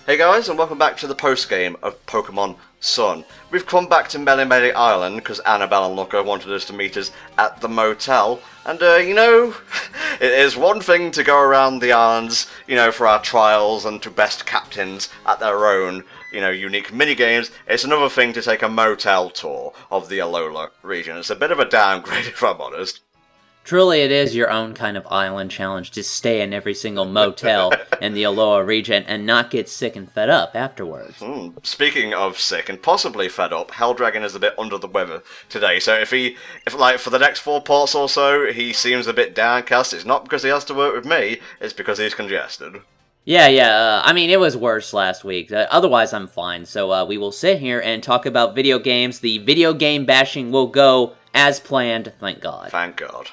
Hey guys, and welcome back to the post-game of Pokemon Sun. We've come back to Melemele Island because Annabelle and Luca wanted us to meet us at the motel. And, it is one thing to go around the islands, for our trials and to best captains at their own, unique minigames. It's another thing to take a motel tour of the Alola region. It's a bit of a downgrade, if I'm honest. Truly, it is your own kind of island challenge to stay in every single motel in the Alola region and not get sick and fed up afterwards. Speaking of sick and possibly fed up, Helldragon is a bit under the weather today. So if for the next 4 parts or so, he seems a bit downcast, it's not because he has to work with me, it's because he's congested. Yeah, I mean, it was worse last week. Otherwise, I'm fine. So we will sit here and talk about video games. The video game bashing will go as planned, thank God. Thank God.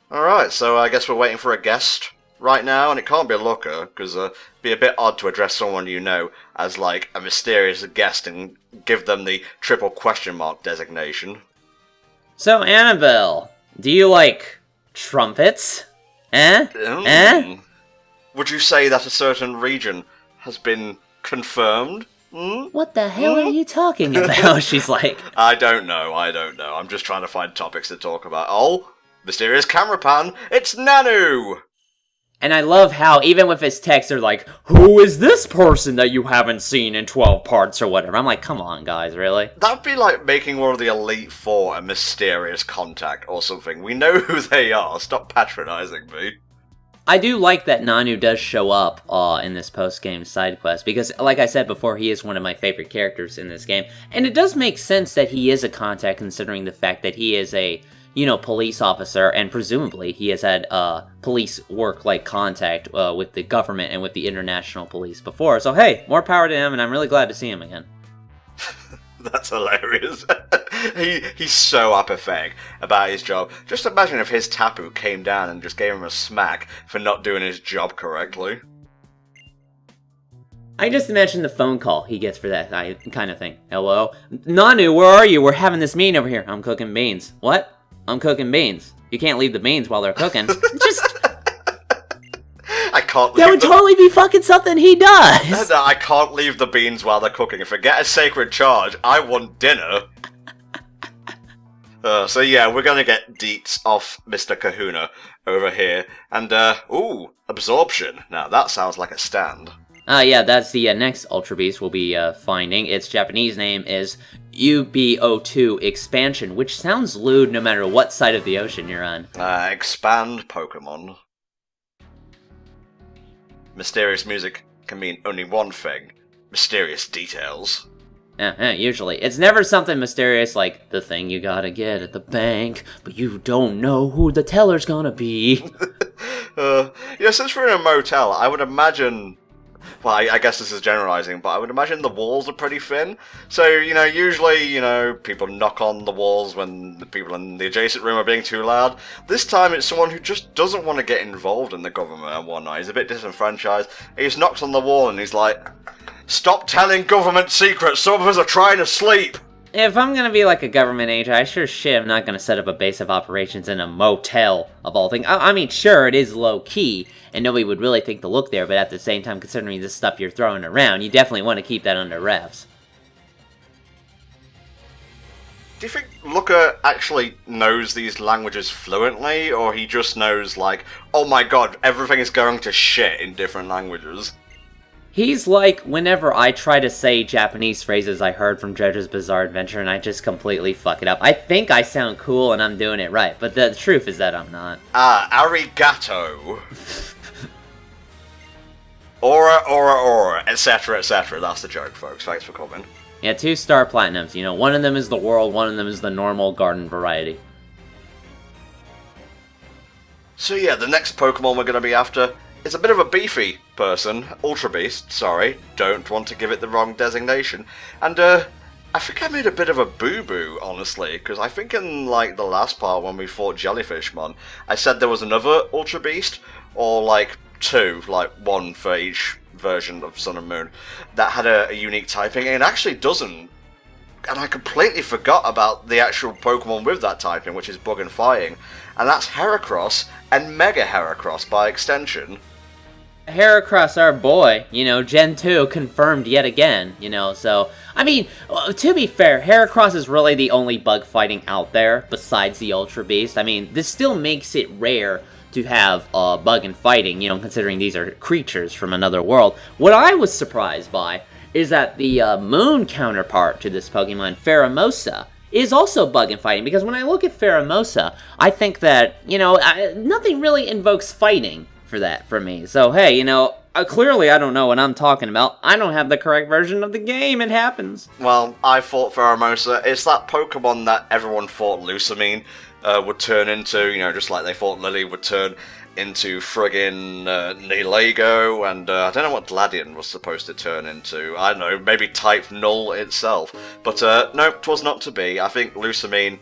Alright, so I guess we're waiting for a guest right now, and it can't be a looker, because it'd be a bit odd to address someone you know as, like, a mysterious guest and give them the triple question mark designation. So, Annabelle, do you like trumpets? Would you say that a certain region has been confirmed? What the hell are you talking about? She's like... I don't know. I'm just trying to find topics to talk about. Oh, mysterious camera pan, it's Nanu! And I love how, even with his text, they're like, who is this person that you haven't seen in 12 parts or whatever? I'm like, come on, guys, really? That'd be like making one of the Elite Four a mysterious contact or something. We know who they are, stop patronizing me. I do like that Nanu does show up in this post-game side quest, because, like I said before, he is one of my favorite characters in this game. And it does make sense that he is a contact, considering the fact that he is a... police officer, and presumably he has had police work-like contact with the government and with the international police before. So hey, more power to him, and I'm really glad to see him again. That's hilarious. He's so apathetic about his job. Just imagine if his Tapu came down and just gave him a smack for not doing his job correctly. I just imagine the phone call he gets for that kind of thing. Hello? Nanu, where are you? We're having this meeting over here. I'm cooking beans. What? I'm cooking beans. You can't leave the beans while they're cooking. I can't leave That would totally be fucking something he does! No, I can't leave the beans while they're cooking. If I get a sacred charge, I want dinner. So yeah, we're gonna get deets off Mr. Kahuna over here. And, absorption. Now, that sounds like a stand. Yeah, that's the next Ultra Beast we'll be finding. Its Japanese name is UBO2 Expansion, which sounds lewd no matter what side of the ocean you're on. Expand Pokemon. Mysterious music can mean only one thing. Mysterious details. Usually. It's never something mysterious like the thing you gotta get at the bank, but you don't know who the teller's gonna be. Since we're in a motel, I would imagine... Well, I guess this is generalizing, but I would imagine the walls are pretty thin. So, usually, people knock on the walls when the people in the adjacent room are being too loud. This time it's someone who just doesn't want to get involved in the government and whatnot. He's a bit disenfranchised. He just knocks on the wall and he's like, stop telling government secrets, some of us are trying to sleep! If I'm gonna be like a government agent, I sure shit am not gonna set up a base of operations in a motel, of all things. I mean, sure, it is low-key, and nobody would really think to look there, but at the same time, considering the stuff you're throwing around, you definitely want to keep that under wraps. Do you think Luca actually knows these languages fluently, or he just knows, like, oh my god, everything is going to shit in different languages? He's like, whenever I try to say Japanese phrases I heard from JoJo's Bizarre Adventure and I just completely fuck it up. I think I sound cool and I'm doing it right, but the truth is that I'm not. Arigato. Aura, etc., etc. That's the joke, folks. Thanks for coming. Yeah, 2-star platinums. One of them is the world, one of them is the normal garden variety. So yeah, the next Pokemon we're going to be after is a bit of a beefy person. Ultra Beast, sorry. Don't want to give it the wrong designation. And, I think I made a bit of a boo-boo, honestly, because I think in, like, the last part when we fought Jellyfishmon, I said there was another Ultra Beast, or, like, 2, like, 1 for each version of Sun and Moon, that had a unique typing, and it actually doesn't. And I completely forgot about the actual Pokemon with that typing, which is Bug and Fighting. and that's Heracross and Mega Heracross by extension. Heracross, our boy, Gen 2 confirmed yet again, so, I mean, to be fair, Heracross is really the only bug fighting out there besides the Ultra Beast. I mean, this still makes it rare to have bug and fighting, considering these are creatures from another world. What I was surprised by is that the moon counterpart to this Pokemon, Pheromosa, is also bug and fighting, because when I look at Pheromosa, I think that, nothing really invokes fighting for me. So, hey, clearly I don't know what I'm talking about. I don't have the correct version of the game. It happens. Well, I thought Pheromosa, it's that Pokemon that everyone thought Lucamine would turn into, just like they thought Lily would turn into friggin' Nihilego, and I don't know what Gladion was supposed to turn into. I don't know, maybe type Null itself. But nope, 'twas not to be. I think Lucamine,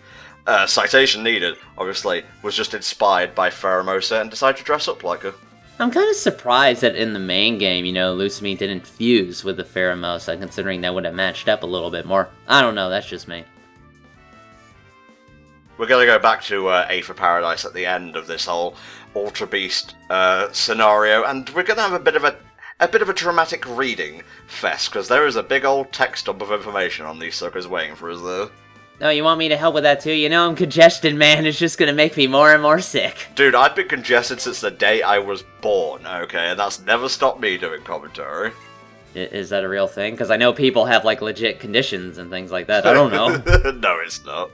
citation needed, obviously, was just inspired by Pheromosa and decided to dress up like her. I'm kind of surprised that in the main game, Lucamine didn't fuse with the Pheromosa, considering that would have matched up a little bit more. I don't know, that's just me. We're going to go back to Aether Paradise at the end of this whole Ultra Beast scenario, and we're going to have a bit of a dramatic reading fest, because there is a big old text dump of information on these suckers waiting for us there. Oh, you want me to help with that too? I'm congested, man. It's just gonna make me more and more sick. Dude, I've been congested since the day I was born, okay? And that's never stopped me doing commentary. Is that a real thing? Because I know people have, legit conditions and things like that. I don't know. No, it's not.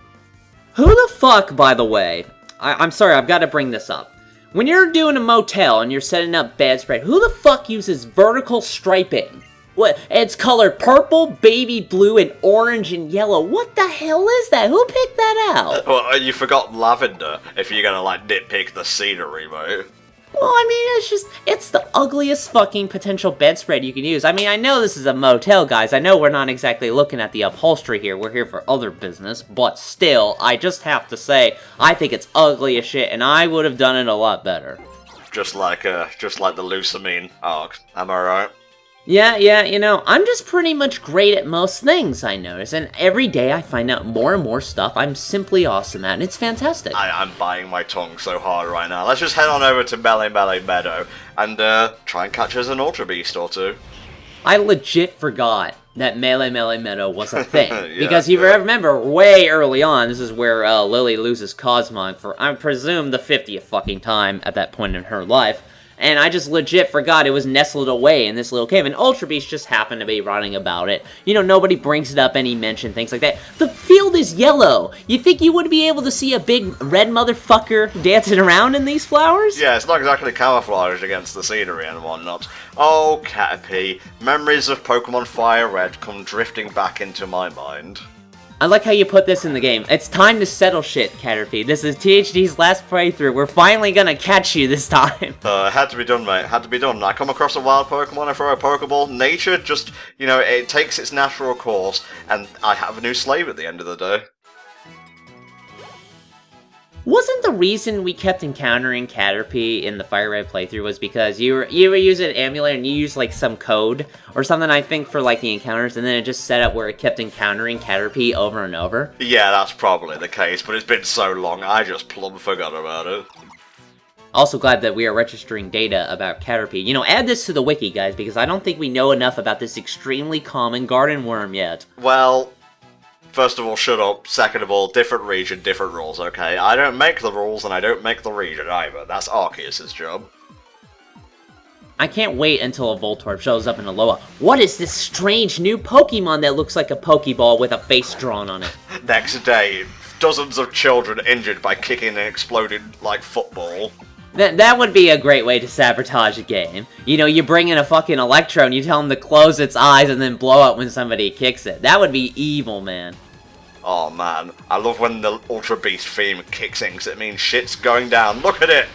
Who the fuck, by the way, I'm sorry, I've got to bring this up. When you're doing a motel and you're setting up bed spread, who the fuck uses vertical striping? What? It's colored purple, baby blue, and orange and yellow. What the hell is that? Who picked that out? Well, you forgot lavender, if you're gonna, nitpick the scenery, mate. Well, I mean, it's the ugliest fucking potential bedspread you can use. I mean, I know this is a motel, guys. I know we're not exactly looking at the upholstery here. We're here for other business. But still, I just have to say, I think it's ugly as shit, and I would have done it a lot better. Just like the Lucamine arc. Am I right? Yeah, I'm just pretty much great at most things, I notice, and every day I find out more and more stuff I'm simply awesome at, and it's fantastic. I'm biting my tongue so hard right now. Let's just head on over to Melee Meadow, and try and catch us an Ultra Beast or two. I legit forgot that Melee Meadow was a thing, because you remember way early on, this is where Lily loses Cosmog for, I presume, the 50th fucking time at that point in her life. And I just legit forgot it was nestled away in this little cave. And Ultra Beast just happened to be running about it. Nobody brings it up, any mention, things like that. The field is yellow. You think you would be able to see a big red motherfucker dancing around in these flowers? Yeah, it's not exactly camouflaged against the scenery and whatnot. Oh, Caterpie, memories of Pokemon Fire Red come drifting back into my mind. I like how you put this in the game. It's time to settle shit, Caterpie. This is THD's last playthrough. We're finally gonna catch you this time. It had to be done, mate. Had to be done. I come across a wild Pokemon, I throw a Pokeball. Nature just, it takes its natural course, and I have a new slave at the end of the day. Wasn't the reason we kept encountering Caterpie in the Fire Red playthrough was because you were using an amulet and you used some code or something, I think, for the encounters, and then it just set up where it kept encountering Caterpie over and over? Yeah, that's probably the case, but it's been so long, I just plumb forgot about it. Also glad that we are registering data about Caterpie. Add this to the wiki, guys, because I don't think we know enough about this extremely common garden worm yet. Well, first of all, shut up. Second of all, different region, different rules, okay? I don't make the rules, and I don't make the region either. That's Arceus' job. I can't wait until a Voltorb shows up in Alola. What is this strange new Pokemon that looks like a Pokeball with a face drawn on it? Next day, dozens of children injured by kicking and exploding like football. That would be a great way to sabotage a game. You bring in a fucking Electro and you tell him to close its eyes and then blow up when somebody kicks it. That would be evil, man. Oh man, I love when the Ultra Beast theme kicks in, because it means shit's going down. Look at it!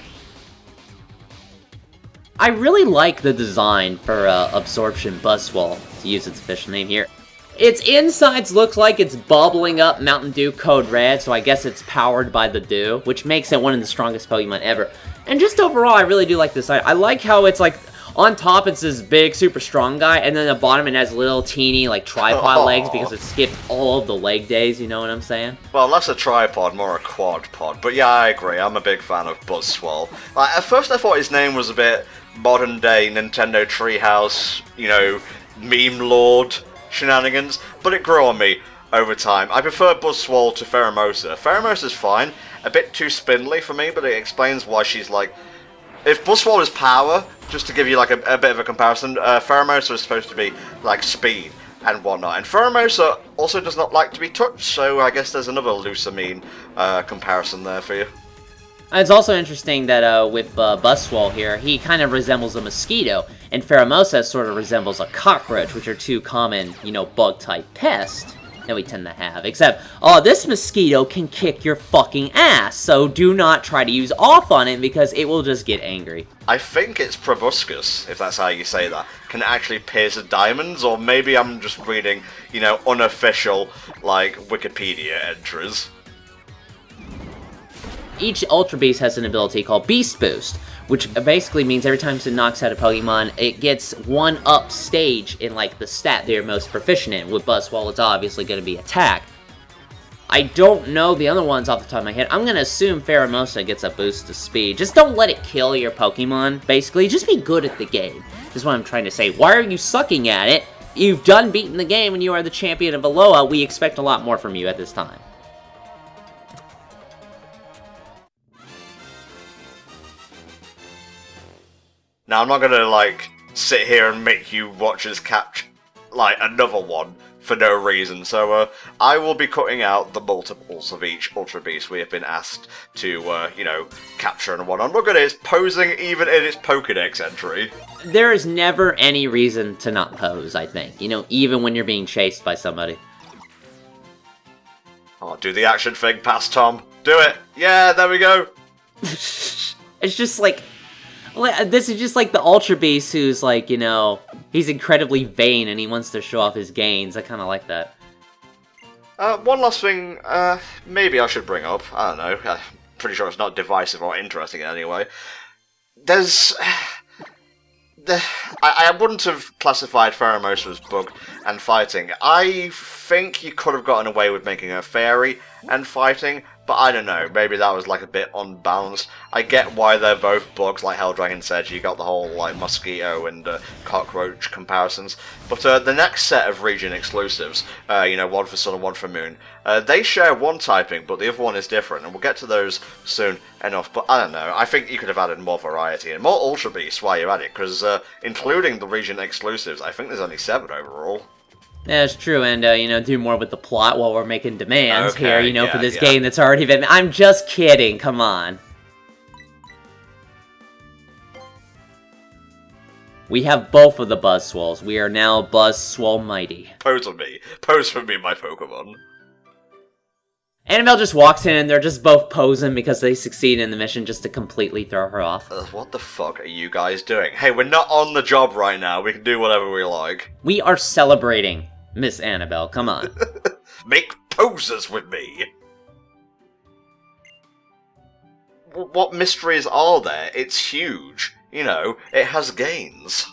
I really like the design for Absorption Buzzwole, to use its official name here. Its insides looks like it's bubbling up Mountain Dew Code Red, so I guess it's powered by the dew, which makes it one of the strongest Pokemon ever. And just overall, I really do like this design. I like how it's on top it's this big, super strong guy, and then the bottom it has little teeny, like, tripod legs because it skipped all of the leg days, you know what I'm saying? Well, less a tripod, more a quad pod. But yeah, I agree, I'm a big fan of Buzzwole. Like, at first I thought his name was a bit modern day Nintendo Treehouse, you know, meme lord shenanigans, but it grew on me over time. I prefer Buzzwole to Pheromosa. Pheromosa's fine, a bit too spindly for me, but it explains why she's like... If Buzzwole is power, just to give you like a bit of a comparison, Pheromosa is supposed to be like speed and whatnot. And Pheromosa also does not like to be touched, so I guess there's another Lusamine comparison there for you. It's also interesting that with Buzzwole here, he kind of resembles a mosquito, and Pheromosa sort of resembles a cockroach, which are two common, you know, bug-type pests that we tend to have. Except, this mosquito can kick your fucking ass, so do not try to use off on it because it will just get angry. I think it's proboscis, if that's how you say that, can actually pierce diamonds, or maybe I'm just reading, you know, unofficial, like, Wikipedia entries. Each Ultra Beast has an ability called Beast Boost, which basically means every time it knocks out a Pokemon, it gets one up stage in, like, the stat they're most proficient in. With Buzzwole, it's obviously going to be attack. I don't know the other ones off the top of my head. I'm going to assume Pheromosa gets a boost to speed. Just don't let it kill your Pokemon, basically. Just be good at the game. This is what I'm trying to say. Why are you sucking at it? You've done beating the game and you are the champion of Alola. We expect a lot more from you at this time. Now, I'm not gonna, like, sit here and make you watch us catch, like, another one for no reason, so, I will be cutting out the multiples of each Ultra Beast we have been asked to, you know, capture and whatnot. Look at it, it's posing even in its Pokedex entry. There is never any reason to not pose, I think. You know, even when you're being chased by somebody. Oh, do the action thing, pass Tom. Do it! Yeah, there we go! It's just like... This is just like the Ultra Beast who's like, you know, he's incredibly vain and he wants to show off his gains. I kind of like that. One last thing, maybe I should bring up. I don't know. I'm pretty sure it's not divisive or interesting in any way. I wouldn't have classified Pheromosa as bug and fighting. I think you could have gotten away with making her fairy and fighting, but I don't know, maybe that was like a bit unbalanced. I get why they're both bugs, like Helldragon said, you got the whole like mosquito and cockroach comparisons. But the next set of region exclusives, you know, one for Sun and one for Moon, they share one typing, but the other one is different, and we'll get to those soon enough. But I don't know, I think you could have added more variety and more Ultra Beasts while you're at it, because including the region exclusives, I think there's only 7 overall. Yeah, it's true, and, you know, do more with the plot while we're making demands here, you know, yeah, for this game that's already been... I'm just kidding, come on. We have both of the Buzzwoles. We are now Buzzwole Mighty. Pose on me. Pose for me, my Pokemon. Annabelle just walks in and they're just both posing because they succeed in the mission just to completely throw her off. What the fuck are you guys doing? Hey, we're not on the job right now. We can do whatever we like. We are celebrating, Miss Annabelle. Come on. Make poses with me. What mysteries are there? It's huge. You know, it has gains.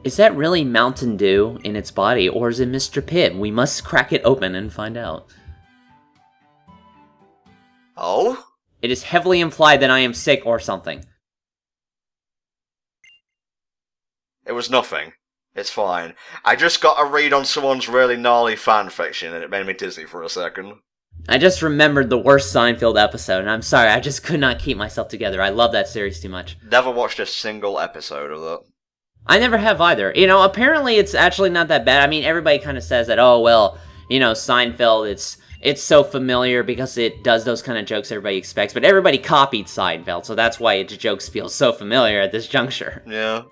Is that really Mountain Dew in its body, or is it Mr. Pibb? We must crack it open and find out. Oh? It is heavily implied that I am sick or something. It was nothing. It's fine. I just got a read on someone's really gnarly fanfiction and it made me dizzy for a second. I just remembered the worst Seinfeld episode, and I'm sorry, I just could not keep myself together. I love that series too much. Never watched a single episode of that. I never have either. You know, apparently it's actually not that bad. I mean, everybody kind of says that, oh, well, you know, Seinfeld, it's so familiar because it does those kind of jokes everybody expects, but everybody copied Seinfeld, so that's why its jokes feel so familiar at this juncture. Yeah.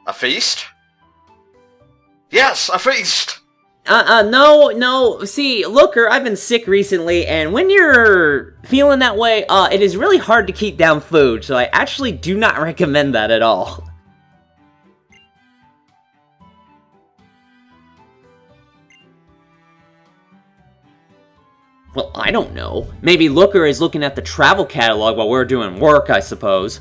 A feast? Yes, a feast! No, see, Looker, I've been sick recently, and when you're feeling that way, it is really hard to keep down food, so I actually do not recommend that at all. Well, I don't know. Maybe Looker is looking at the travel catalog while we're doing work, I suppose.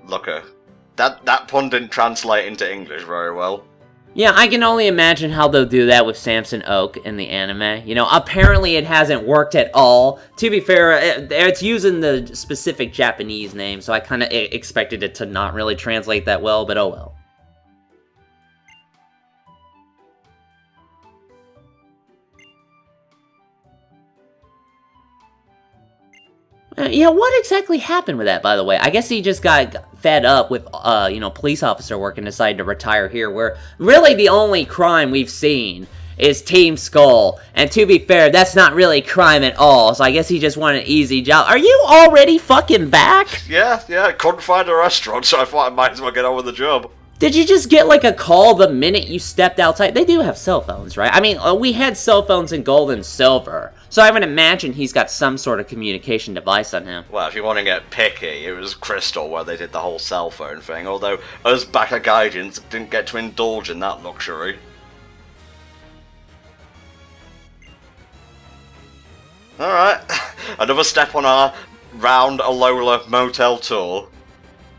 Looker. That pun didn't translate into English very well. Yeah, I can only imagine how they'll do that with Samson Oak in the anime. You know, apparently it hasn't worked at all. To be fair, it's using the specific Japanese name, so I kind of expected it to not really translate that well, but oh well. Yeah, what exactly happened with that, by the way? I guess he just got fed up with, police officer work and decided to retire here, where really the only crime we've seen is Team Skull. And to be fair, that's not really crime at all, so I guess he just wanted an easy job. Are you already fucking back? Yeah, I couldn't find a restaurant, so I thought I might as well get on with the job. Did you just get, like, a call the minute you stepped outside? They do have cell phones, right? I mean, we had cell phones in Gold and Silver, so I would imagine he's got some sort of communication device on him. Well, if you want to get picky, it was Crystal where they did the whole cell phone thing, although us back at Gaijins didn't get to indulge in that luxury. Alright, another step on our round Alola motel tour.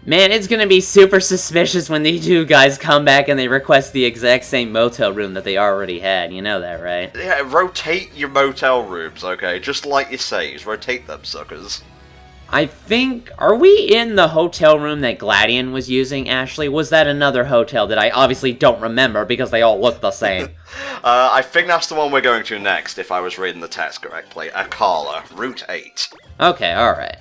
Man, it's gonna be super suspicious when these two guys come back and they request the exact same motel room that they already had. You know that, right? Yeah, rotate your motel rooms, okay? Just like your saves, rotate them suckers. I think... Are we in the hotel room that Gladian was using, Ashley? Was that another hotel that I obviously don't remember because they all look the same? I think that's the one we're going to next, if I was reading the text correctly. Akala, Route 8. Okay, alright.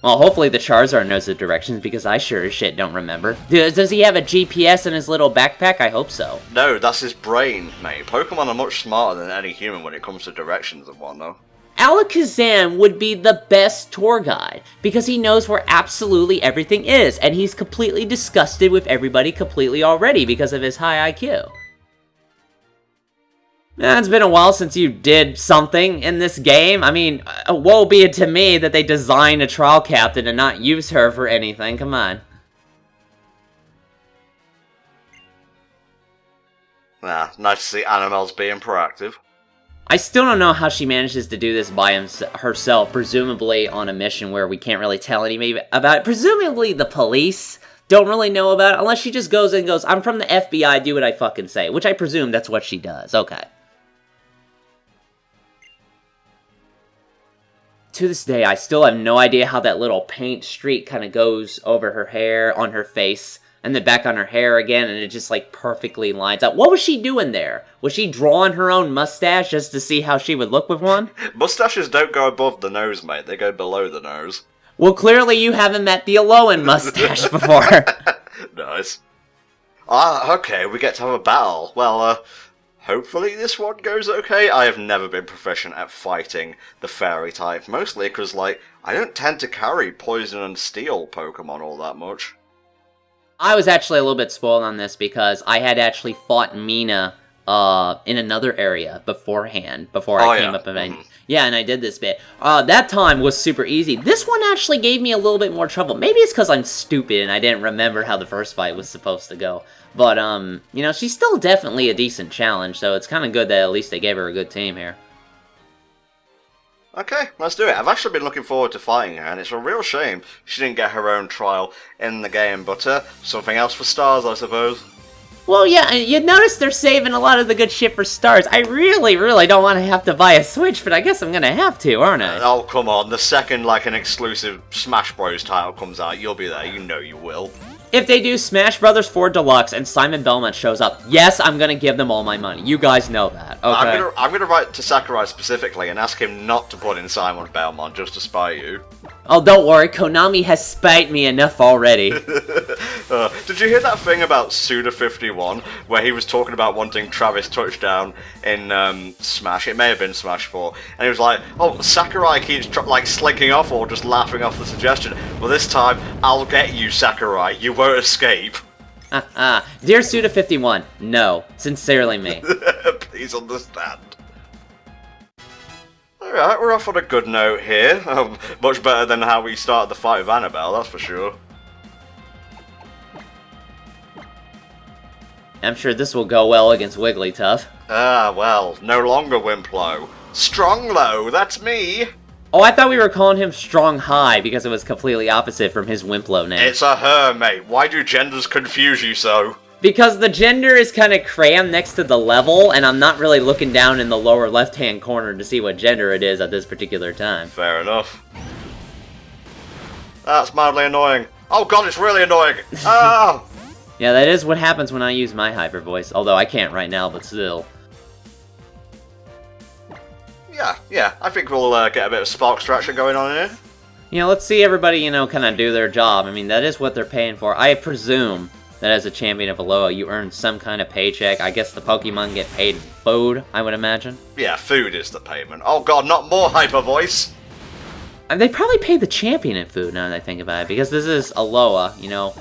Well, hopefully the Charizard knows the directions, because I sure as shit don't remember. Does he have a GPS in his little backpack? I hope so. No, that's his brain, mate. Pokemon are much smarter than any human when it comes to directions and whatnot. Alakazam would be the best tour guide, because he knows where absolutely everything is, and he's completely disgusted with everybody completely already because of his high IQ. It's been a while since you did something in this game. I mean, woe be it to me that they designed a trial captain and not use her for anything. Come on. Nice to see Animals being proactive. I still don't know how she manages to do this by herself, presumably on a mission where we can't really tell anybody about it. Presumably the police don't really know about it, unless she just goes and goes, I'm from the FBI, do what I fucking say. Which I presume that's what she does. Okay. To this day, I still have no idea how that little paint streak kind of goes over her hair, on her face, and then back on her hair again, and it just, like, perfectly lines up. What was she doing there? Was she drawing her own mustache just to see how she would look with one? Mustaches don't go above the nose, mate. They go below the nose. Well, clearly you haven't met the Alolan mustache before. Nice. Okay, we get to have a battle. Well, hopefully this one goes okay. I have never been proficient at fighting the fairy type, mostly because, like, I don't tend to carry poison and steel Pokemon all that much. I was actually a little bit spoiled on this because I had actually fought Mina in another area beforehand, before I came up and yeah, and I did this bit. That time was super easy. This one actually gave me a little bit more trouble. Maybe it's because I'm stupid and I didn't remember how the first fight was supposed to go. But, you know, she's still definitely a decent challenge, so it's kind of good that at least they gave her a good team here. Okay, let's do it. I've actually been looking forward to fighting her, and it's a real shame she didn't get her own trial in the game, but something else for stars, I suppose. Well, yeah, you notice they're saving a lot of the good shit for stars. I really, really don't want to have to buy a Switch, but I guess I'm gonna have to, aren't I? Oh, come on. The second, like, an exclusive Smash Bros. Title comes out, you'll be there. You know you will. If they do Smash Brothers 4 Deluxe and Simon Belmont shows up, yes, I'm gonna give them all my money. You guys know that, okay? I'm gonna write to Sakurai specifically and ask him not to put in Simon Belmont just to spite you. Oh, don't worry, Konami has spite me enough already. Did you hear that thing about Suda51, where he was talking about wanting Travis Touchdown in Smash? It may have been Smash 4. And he was like, oh, Sakurai keeps slinking off or just laughing off the suggestion. Well, this time, I'll get you, Sakurai. You won't escape. Dear Suda51, no. Sincerely me. Please understand. Alright, we're off on a good note here. Much better than how we started the fight with Annabelle, that's for sure. I'm sure this will go well against Wigglytuff. Well, no longer Wimplo. Stronglow, that's me! Oh, I thought we were calling him Strong High because it was completely opposite from his Wimplo name. It's a her, mate. Why do genders confuse you so? Because the gender is kind of crammed next to the level, and I'm not really looking down in the lower left-hand corner to see what gender it is at this particular time. Fair enough. That's mildly annoying. Oh god, it's really annoying! Ah! Yeah, that is what happens when I use my hyper voice, although I can't right now, but still. Yeah, I think we'll get a bit of spark extraction going on here. You know, let's see everybody, you know, kind of do their job. I mean, that is what they're paying for. I presume that as a champion of Aloha, you earn some kind of paycheck. I guess the Pokemon get paid in food, I would imagine. Yeah, food is the payment. Oh god, not more hyper voice! They probably pay the champion in food, now that I think about it, because this is Aloha, you know.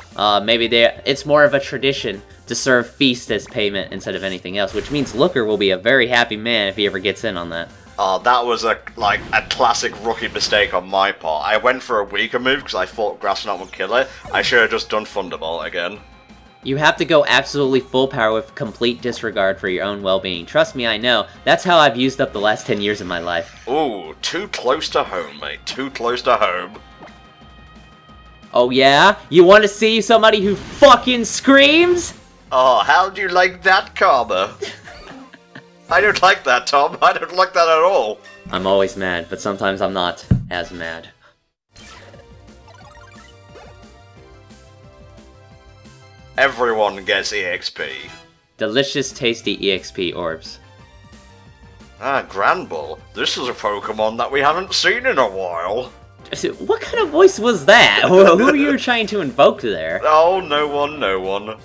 Maybe it's more of a tradition to serve feast as payment instead of anything else, which means Looker will be a very happy man if he ever gets in on that. Oh, that was a classic rookie mistake on my part. I went for a weaker move because I thought Grass Knot would kill it. I should have just done Thunderbolt again. You have to go absolutely full power with complete disregard for your own well-being. Trust me, I know. That's how I've used up the last 10 years of my life. Ooh, too close to home, mate. Too close to home. Oh yeah? You want to see somebody who fucking screams? Oh, how do you like that, Karma? I don't like that, Tom. I don't like that at all. I'm always mad, but sometimes I'm not as mad. Everyone gets EXP. Delicious, tasty EXP orbs. Ah, Granbull. This is a Pokemon that we haven't seen in a while. What kind of voice was that? Who are you trying to invoke there? Oh, no one, no one.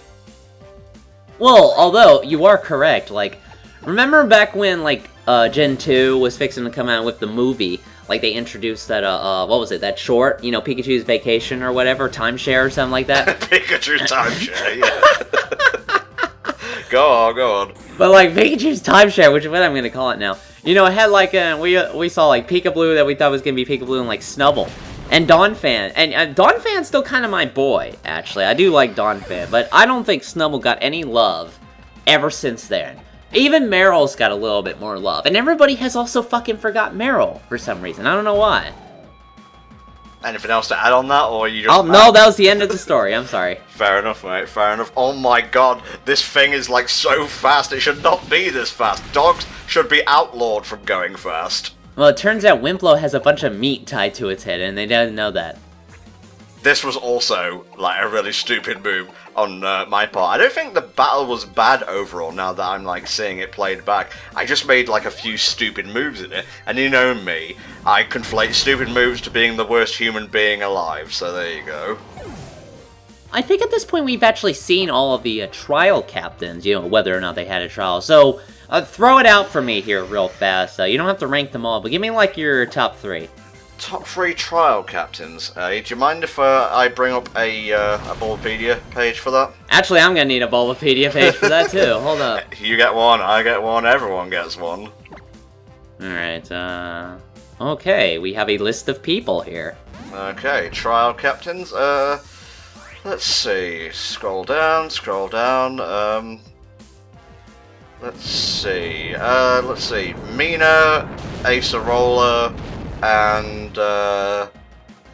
Well, although, you are correct, like, remember back when, like, Gen 2 was fixing to come out with the movie? Like, they introduced that, what was it, that short, you know, Pikachu's Vacation or whatever, timeshare or something like that? Pikachu's timeshare, yeah. Go on. But, like, Pikachu's timeshare, which is what I'm gonna call it now. You know, it had, like, we saw, like, Pikablue that we thought was gonna be Pikablue and, like, Snubbull. And Donphan. And Donphan's still kind of my boy, actually. I do like Donphan, but I don't think Snubbull got any love ever since then. Even Meryl's got a little bit more love. And everybody has also fucking forgot Meryl for some reason. I don't know why. Anything else to add on that, or you just... Oh, no, that was the end of the story. I'm sorry. Fair enough, mate. Fair enough. Oh my god, this thing is, like, so fast. It should not be this fast. Dogs should be outlawed from going fast. Well, it turns out Wimplo has a bunch of meat tied to its head, and they didn't know that. This was also, like, a really stupid move on my part. I don't think the battle was bad overall now that I'm, like, seeing it played back. I just made, like, a few stupid moves in it, and you know me, I conflate stupid moves to being the worst human being alive, so there you go. I think at this point we've actually seen all of the trial captains, you know, whether or not they had a trial. So, throw it out for me here real fast. You don't have to rank them all, but give me, like, your top 3. Top 3 trial captains. Do you mind if I bring up a Bulbapedia page for that? Actually, I'm gonna need a Bulbapedia page for that too. Hold up. You get one, I get one, everyone gets one. Alright, okay, we have a list of people here. Okay, trial captains, let's see, scroll down, let's see, Mina, Acerola, and,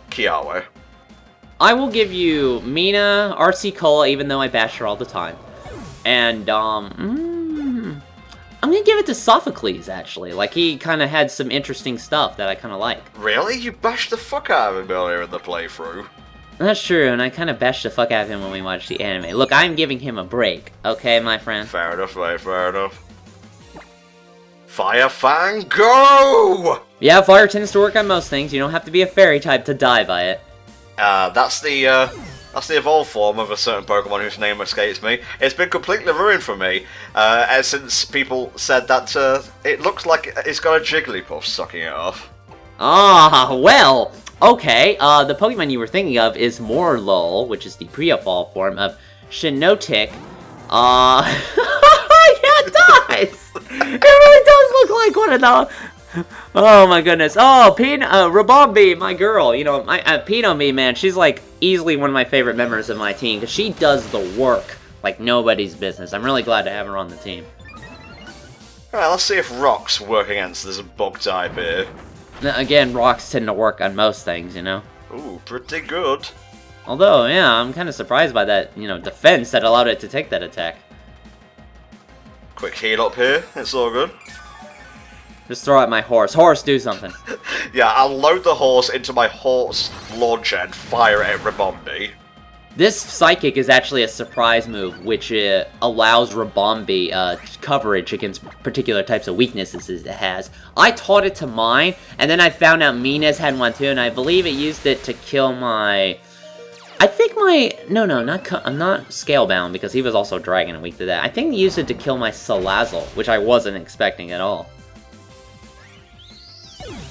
Kiawe. I will give you Mina, RC Cola, even though I bash her all the time. And, I'm gonna give it to Sophocles, actually. Like, he kind of had some interesting stuff that I kind of like. Really? You bashed the fuck out of him earlier in the playthrough. That's true, and I kind of bashed the fuck out of him when we watched the anime. Look, I'm giving him a break, okay, my friend? Fair enough, mate, fair enough. Fire Fang, go! Yeah, fire tends to work on most things. You don't have to be a fairy type to die by it. That's the evolved form of a certain Pokemon whose name escapes me. It's been completely ruined for me, since people said that, it looks like it's got a Jigglypuff sucking it off. Ah, well, okay, the Pokemon you were thinking of is Morlul, which is the pre-evolved form of Shinotic. Yeah, it does! It really does look like one of the... Oh my goodness. Oh, Rabombi, my girl. You know, Pinomi, man, she's like easily one of my favorite members of my team, because she does the work like nobody's business. I'm really glad to have her on the team. Alright, let's see if rocks work against this bug type here. Again, rocks tend to work on most things, you know? Ooh, pretty good. Although, yeah, I'm kind of surprised by that, defense that allowed it to take that attack. Quick heal up here, it's all good. Just throw at my horse. Horse, do something. Yeah, I'll load the horse into my horse launcher and fire it at Rabombi. This Psychic is actually a surprise move, which allows Rabombi coverage against particular types of weaknesses it has. I taught it to mine, and then I found out Mina's had one too, and I believe it used it to kill my... I think my... No, I'm not Scalebound, because he was also Dragon and weak to that. I think he used it to kill my Salazzle, which I wasn't expecting at all.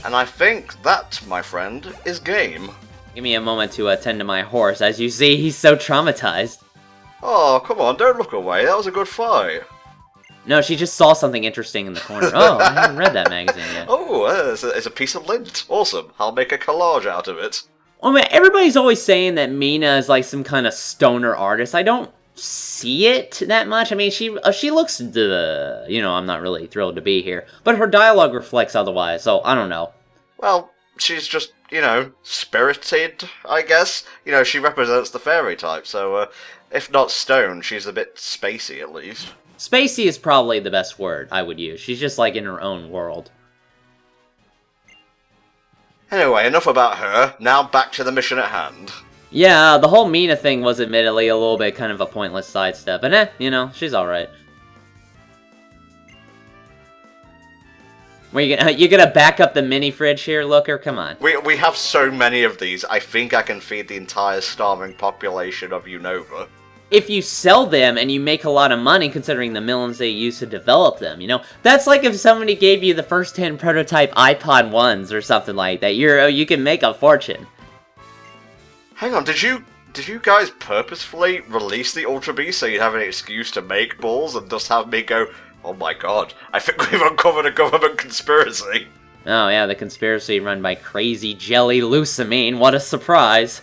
And I think that, my friend, is game. Give me a moment to attend to my horse. As you see, he's so traumatized. Oh, come on, don't look away. That was a good fight. No, she just saw something interesting in the corner. Oh, I haven't read that magazine yet. Oh, it's a piece of lint. Awesome. I'll make a collage out of it. Oh man, everybody's always saying that Mina is like some kind of stoner artist. I don't see it that much. I mean, she looks, I'm not really thrilled to be here. But her dialogue reflects otherwise, so I don't know. Well, she's just, spirited, I guess. She represents the fairy type, so if not stone, she's a bit spacey at least. Spacey is probably the best word I would use. She's just like in her own world. Anyway, enough about her. Now back to the mission at hand. Yeah, the whole Mina thing was admittedly a little bit kind of a pointless sidestep, and she's alright. You gonna back up the mini fridge here, Looker? Come on. We have so many of these, I think I can feed the entire starving population of Unova. If you sell them and you make a lot of money considering the millions they use to develop them, that's like if somebody gave you the first 10 prototype iPod 1s or something like that. You can make a fortune. Hang on, did you guys purposefully release the Ultra Beast so you'd have an excuse to make balls and just have me go, oh my god, I think we've uncovered a government conspiracy? Oh yeah, the conspiracy run by Crazy Jelly Lucamine, what a surprise.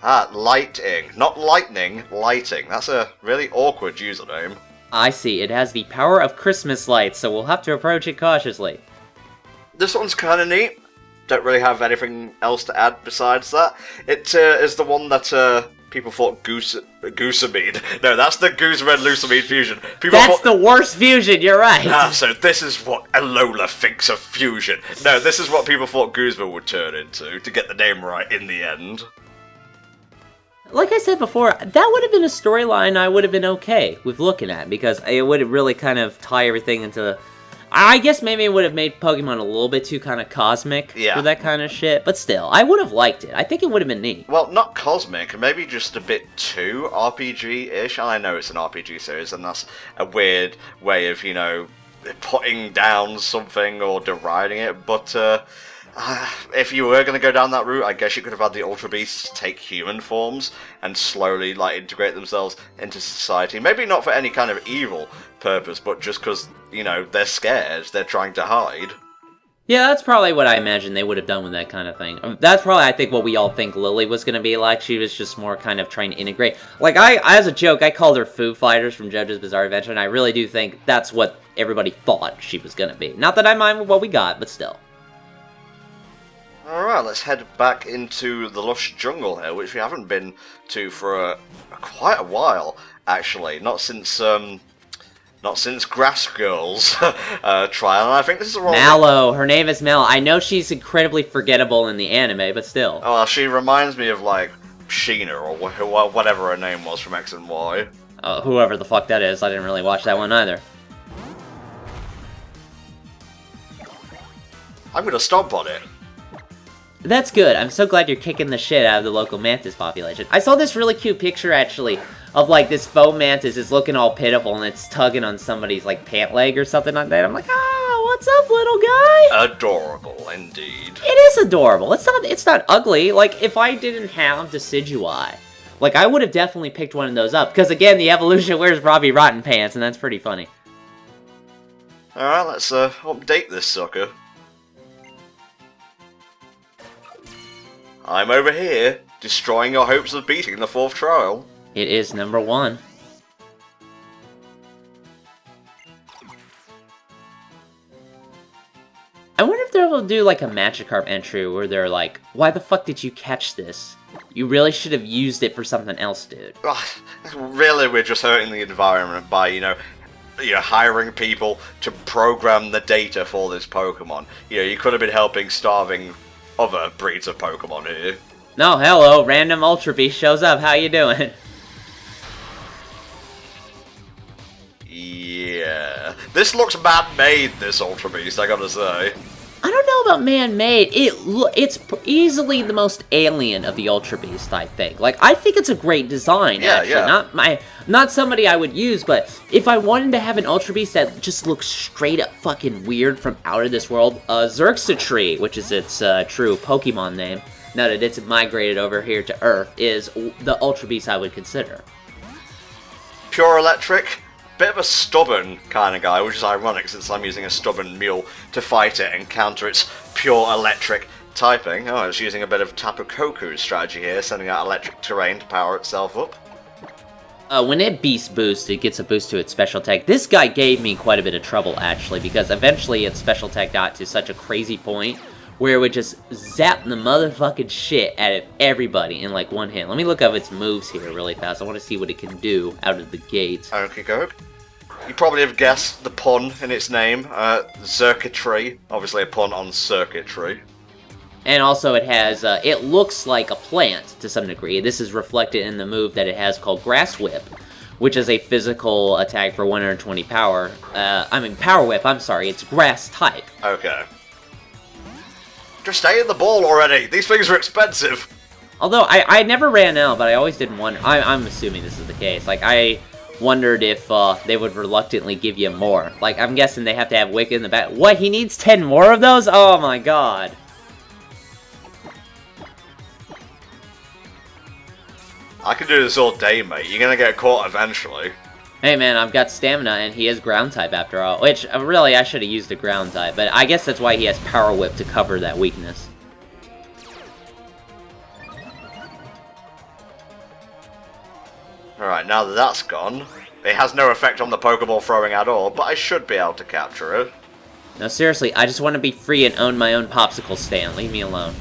Ah, Lighting. Not Lightning, Lighting. That's a really awkward username. I see, it has the power of Christmas lights, so we'll have to approach it cautiously. This one's kinda neat. Don't really have anything else to add besides that. It is the one that people thought Goosamine. No, that's the Goose Red Lucamine fusion. That's the worst fusion, you're right. Ah, so this is what Alola thinks of fusion. No, this is what people thought Guzma would turn into, to get the name right in the end. Like I said before, that would have been a storyline I would have been okay with looking at, because it would have really kind of tie everything into... I guess maybe it would have made Pokemon a little bit too kind of cosmic for that kind of shit, but still, I would have liked it. I think it would have been neat. Well, not cosmic, maybe just a bit too RPG-ish. I know it's an RPG series, and that's a weird way of, putting down something or deriding it, but if you were going to go down that route, I guess you could have had the Ultra Beasts take human forms and slowly, integrate themselves into society. Maybe not for any kind of evil purpose, but just because, they're scared, they're trying to hide. Yeah, that's probably what I imagine they would have done with that kind of thing. That's probably, I think, what we all think Lily was going to be like. She was just more kind of trying to integrate. Like, as a joke, I called her Foo Fighters from JoJo's Bizarre Adventure, and I really do think that's what everybody thought she was going to be. Not that I mind what we got, but still. Alright, let's head back into the lush jungle here, which we haven't been to for quite a while, actually. Not since Grass Girl's trial, and I think this is the wrong... Mallow! Her name is Mallow. I know she's incredibly forgettable in the anime, but still. Oh, well, she reminds me of, Sheena, or whatever her name was from X and Y. Whoever the fuck that is, I didn't really watch that one either. I'm gonna stomp on it. That's good. I'm so glad you're kicking the shit out of the local mantis population. I saw this really cute picture, actually, of, this faux mantis is looking all pitiful, and it's tugging on somebody's, pant leg or something like that. I'm like, what's up, little guy? Adorable, indeed. It is adorable. It's not ugly. If I didn't have Decidueye, I would have definitely picked one of those up. Because, again, the evolution wears Robbie Rotten Pants, and that's pretty funny. Alright, let's update this sucker. I'm over here, destroying your hopes of beating the 4th trial. It is number 1. I wonder if they're able to do, like, a Magikarp entry where they're like, why the fuck did you catch this? You really should have used it for something else, dude. Really, we're just hurting the environment by, you're hiring people to program the data for this Pokemon. You could have been helping starving other breeds of Pokemon here. No, hello, random Ultra Beast shows up. How you doing? Yeah. This looks man-made, this Ultra Beast, I gotta say. I don't know about man-made. It's easily the most alien of the Ultra Beast, I think. Like, I think it's a great design, actually. Yeah. Not somebody I would use, but if I wanted to have an Ultra Beast that just looks straight up fucking weird from out of this world, Xurkitree, which is its true Pokemon name, now that it's migrated over here to Earth, is the Ultra Beast I would consider. Pure Electric? Bit of a stubborn kind of guy, which is ironic since I'm using a stubborn mule to fight it and counter its pure electric typing. Oh, it's using a bit of Tapu Koku's strategy here, sending out electric terrain to power itself up. When it beast boosts, it gets a boost to its special attack. This guy gave me quite a bit of trouble, actually, because eventually its special attack got to such a crazy point where it would just zap the motherfucking shit out of everybody in, like, one hit. Let me look up its moves here really fast. I want to see what it can do out of the gate. Okay, go. You probably have guessed the pun in its name, Xurkitree. Obviously a pun on circuitry. And also it has, it looks like a plant to some degree. This is reflected in the move that it has called Grass Whip, which is a physical attack for 120 power. Power Whip, I'm sorry, it's grass type. Okay. Just stay in the ball already! These things are expensive! Although, I never ran out, but I always did wonder, I'm assuming this is the case, like, I wondered if they would reluctantly give you more. Like, I'm guessing they have to have Wicked in the back. What, he needs 10 more of those? Oh my god. I can do this all day, mate. You're gonna get caught eventually. Hey man, I've got stamina, and he is ground type after all. Which, really, I should have used a ground type, but I guess that's why he has Power Whip to cover that weakness. Alright, now that that's gone, it has no effect on the Pokeball throwing at all, but I should be able to capture it. No, seriously, I just want to be free and own my own popsicle stand. Leave me alone.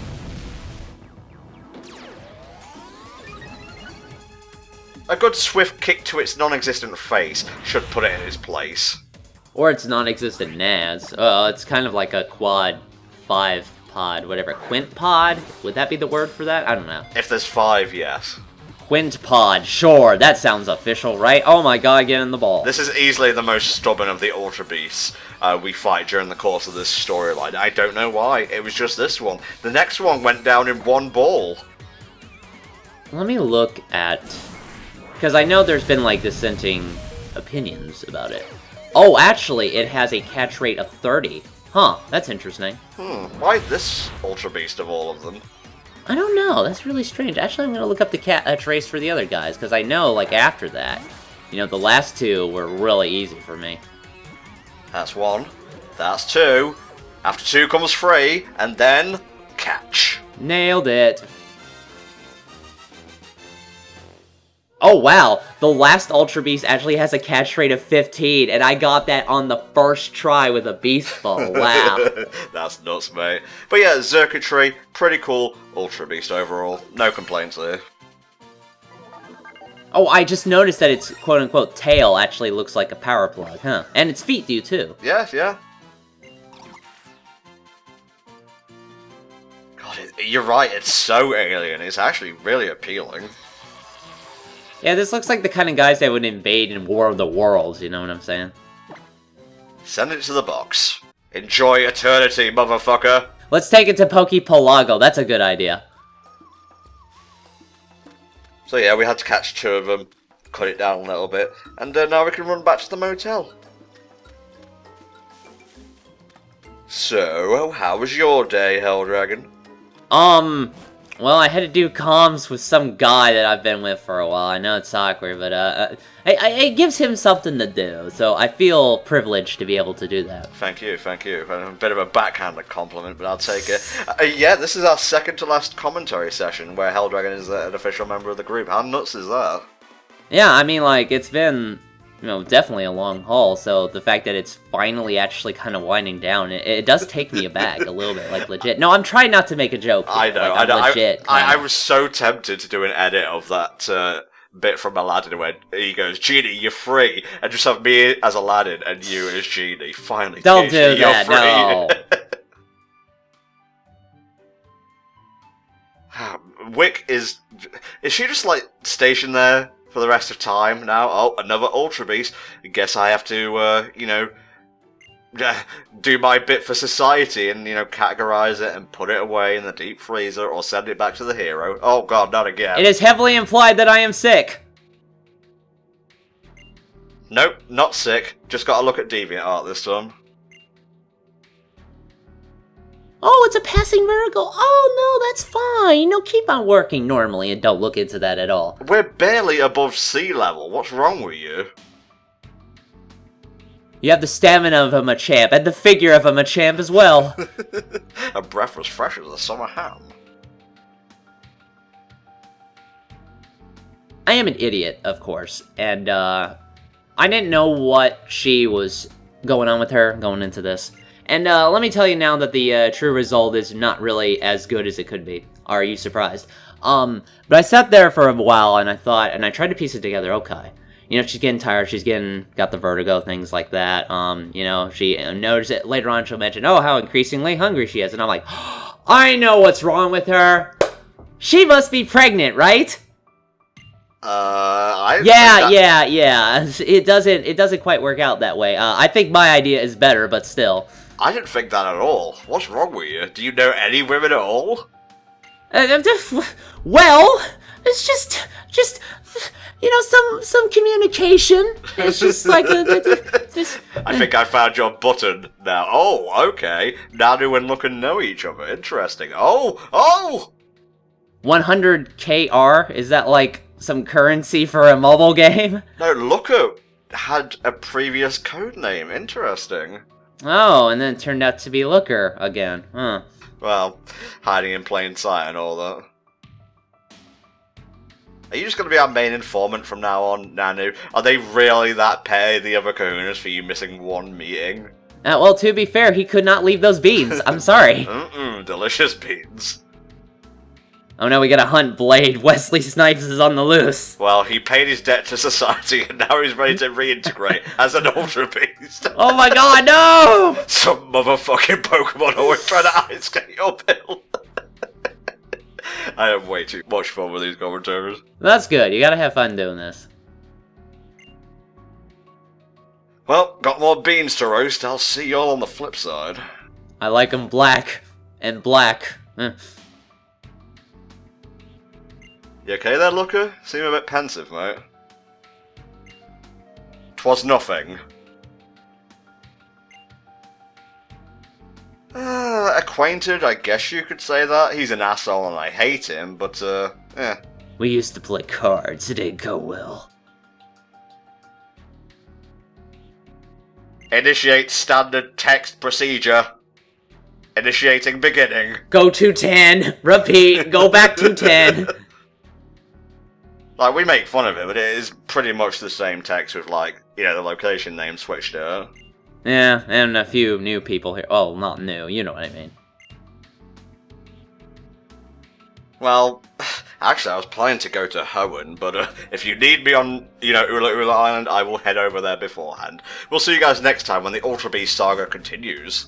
A good swift kick to its non-existent face should put it in its place. Or its non-existent Naz. It's kind of like a quad 5 pod, whatever. Quint pod? Would that be the word for that? I don't know. If there's 5, yes. Quint pod, sure, that sounds official, right? Oh my god, get in the ball. This is easily the most stubborn of the Ultra Beasts we fight during the course of this storyline. I don't know why, it was just this one. The next one went down in one ball. Let me look at... because I know there's been, like, dissenting opinions about it. Oh, actually, it has a catch rate of 30. Huh, that's interesting. Why this Ultra Beast of all of them? I don't know, that's really strange. Actually, I'm gonna look up the catch rates for the other guys, because I know, like, after that, the last two were really easy for me. That's 1. That's 2. After 2 comes 3, and then... catch. Nailed it. Oh wow, the last Ultra Beast actually has a catch rate of 15, and I got that on the first try with a Beast Ball. Wow. That's nuts, mate. But yeah, Xurkitree, pretty cool Ultra Beast overall. No complaints there. Oh, I just noticed that its quote-unquote tail actually looks like a power plug, huh? And its feet do too. Yeah, yeah. God, you're right, it's so alien. It's actually really appealing. Yeah, this looks like the kind of guys that would invade in War of the Worlds, you know what I'm saying? Send it to the box. Enjoy eternity, motherfucker! Let's take it to Pokepelago, that's a good idea. So yeah, we had to catch 2 of them, cut it down a little bit, and now we can run back to the motel. So, how was your day, Helldragon? Well, I had to do comms with some guy that I've been with for a while. I know it's awkward, but, it gives him something to do, so I feel privileged to be able to do that. Thank you, thank you. A bit of a backhanded compliment, but I'll take it. Yeah, this is our second to last commentary session where Helldragon is an official member of the group. How nuts is that? Yeah, I mean, like, it's been definitely a long haul, so the fact that it's finally actually kind of winding down, it does take me aback a little bit, like, legit. No, I'm trying not to make a joke here. I know, like, I know. Legit, I was so tempted to do an edit of that bit from Aladdin where he goes, Genie, you're free, and just have me as Aladdin and you as Genie. Finally, Don't Genie, do that, no. Wick is she just, like, stationed there for the rest of time now? Oh, another Ultra Beast. I guess I have to, do my bit for society and, categorize it and put it away in the deep freezer or send it back to the hero. Oh god, not again. It is heavily implied that I am sick. Nope, not sick. Just gotta look at DeviantArt this time. Oh, it's a passing miracle. Oh, no, that's fine. Keep on working normally and don't look into that at all. We're barely above sea level. What's wrong with you? You have the stamina of a Machamp and the figure of a Machamp as well. A breath as fresh as a summer ham. I am an idiot, of course, and I didn't know what she was going on with her going into this. And let me tell you now that the true result is not really as good as it could be. Are you surprised? But I sat there for a while and I thought, and I tried to piece it together, okay. She's getting tired, got the vertigo, things like that. She noticed it later on, she'll mention, oh, how increasingly hungry she is. And I'm like, oh, I know what's wrong with her. She must be pregnant, right? Yeah. It doesn't quite work out that way. I think my idea is better, but still. I didn't think that at all. What's wrong with you? Do you know any women at all? Well, it's just some communication. It's just like I think I found your button now. Oh, okay. Nanu and Lookin know each other. Interesting. Oh! 100KR? Is that like some currency for a mobile game? No, Looker had a previous code name. Interesting. Oh, and then it turned out to be Looker again. Huh. Well, hiding in plain sight and all that. Are you just going to be our main informant from now on, Nanu? Are they really that petty, the other Kahunas, for you missing one meeting? Well, to be fair, he could not leave those beans. I'm sorry. Delicious beans. Oh no, we gotta hunt Blade. Wesley Snipes is on the loose. Well, he paid his debt to society and now he's ready to reintegrate as an Ultra Beast. Oh my god, no! Some motherfucking Pokemon always trying to ice skate uphill. I have way too much fun with these commentators. That's good, you gotta have fun doing this. Well, got more beans to roast. I'll see y'all on the flip side. I like them black. And black. You okay there, Looker? Seem a bit pensive, mate. 'Twas nothing. Acquainted, I guess you could say that. He's an asshole and I hate him, but, eh. We used to play cards, it didn't go well. Initiate standard text procedure. Initiating beginning. Go to 10. Repeat. Go back to 10. Like, we make fun of it, but it is pretty much the same text with, like, the location name switched out. Yeah, and a few new people here. Oh, not new, you know what I mean. Well, actually, I was planning to go to Hoenn, but if you need me on, Ula Ula Island, I will head over there beforehand. We'll see you guys next time when the Ultra Beast saga continues.